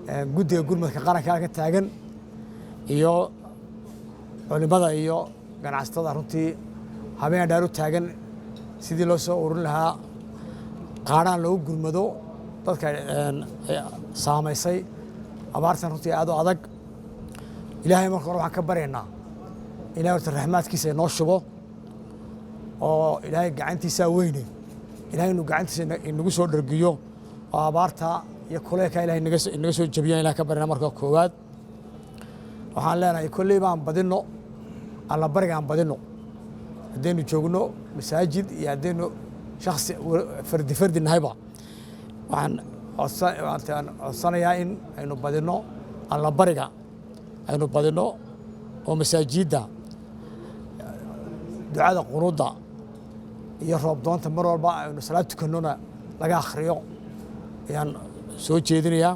guddiga gurmadka qaranka ka taagan iyo culimada iyo ganacsatada runtii habeen dheer u taagan sidii loo soo ururin lahaa qaaraan loogu gurmado dadka saamaysay abaartan runtii aad u adag ilaahay marka hore waxaan ka baryaynaa ilaahay horta raxmaadkiisa inoo shubo oo ilaahay gacantiisa weyne ilaahay inuu gacantiisa inagu soo dhargiyo oo abaarta iyo kuleylka ilaahay inaga soo jabiya ilaahay ka baryaynaa marka koowaad waxaan leenahay kolley baan badino alla bariga aan badino haddaynu joogno masaajid iyo haddaynu shakhsi fardi nahayba waxaan codsanayaa in aynu badino alla bariga aynu badino oo masaajidda ducada qunuudda iyo roob doonta mar walba aynu salaad tukannona laga akhriyo ayaan soo jeedinayaa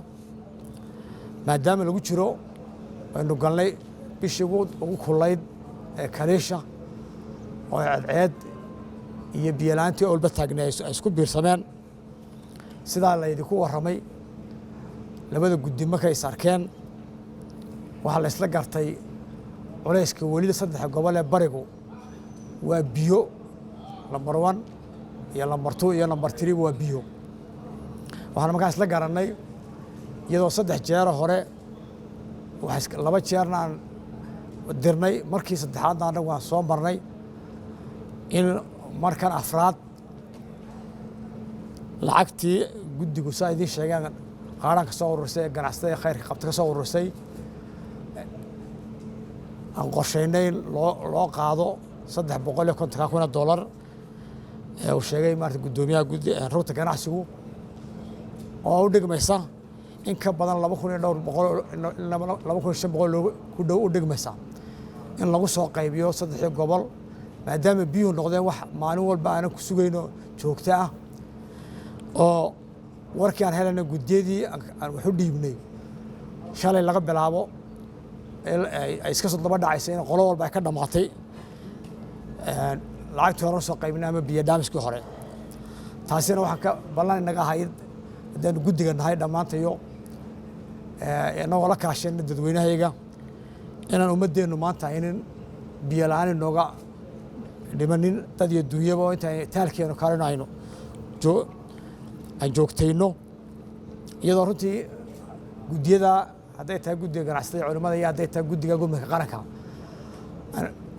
maadaama lagu jiro aynu galnay bishii ugu kullayd ee kaliisha oo ceed iyo biyalaantii olba taagnay ay isku biirsameen sidaa laydinku warramay labada guddi markay is arkeen waxaa la isla gartay culayska welida saddexa gobol ee barigu waa biyo lambar 1 iyo lambar 2 iyo lambar 3 waa biyo waxaan markaa isla garannay iyadoo 3 jeer hore laba jeerna aan dirnay markii saddexaadna anagu waan soo marnay in markan afraad lacagtii guddigu saa idiin sheegeen qaaraan ka soo urursay ee ganacsatada ee khayrka qabta ka soo urursay aan qorshaynay loo qaado $350,000 ee uu sheegay maarta guddoomiyaha rugta ganacsigu oo u dhigmaysa in ka badan 2,500 ku dhow u dhigmaysa in lagu soo qaybiyo 3 gobol maadaama biyuhu noqdeen wax maalin walba aanan ku sugayno joogto ah oo warkii aan helayna guddiyadii aan wax u dhiibnay shalay laga bilaabo ay iska soo daba dhacaysa in qolo walba ay ka dhamaatay lacagtii hore soo qaybinay ama biyo dhaamiskii hore taasina waxaan ka ballan inaga ahayd haddaynu guddiga nahay dhammaantayo inagoo la kaashayna dadweynahayaga inaan ummaddeennu maanta aynan biyo la'aan inooga dhimanin dad iyo dunyaba oo inta taalkeenu kalena aan joogtayno iyadoo runtii guddiyada hadday tahay guddiga ganacsatada iyo culimada iyo hadday tahay guddiga gurmadka qaranka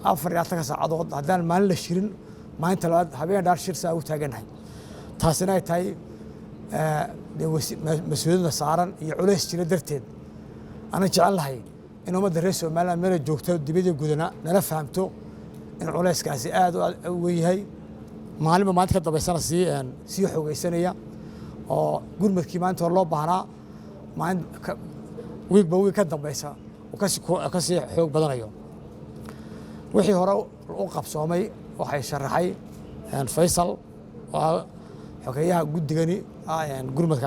24 saacadood haddaan maalin la shirin maalinta labaad habeen dhaar shir saa u taaganahay taasina ay tahay mas-uuliyadda saaran iyo culays jira darteed aanan jecel lahay in ummadda reer Somaliland meel joogto dibadda gudana nala fahamto in culayskaasi aad u weyn yahay maalinba maalinta ka dambaysana sii xoogaysanaya oo gurmadkii maanta hore loo baahnaa wiigba wiig ka dambaysa ka sii xoog badanayo wixii hore u qabsoomay waxay sharaxay Faysal oo xogeyaha guddigani gurmadka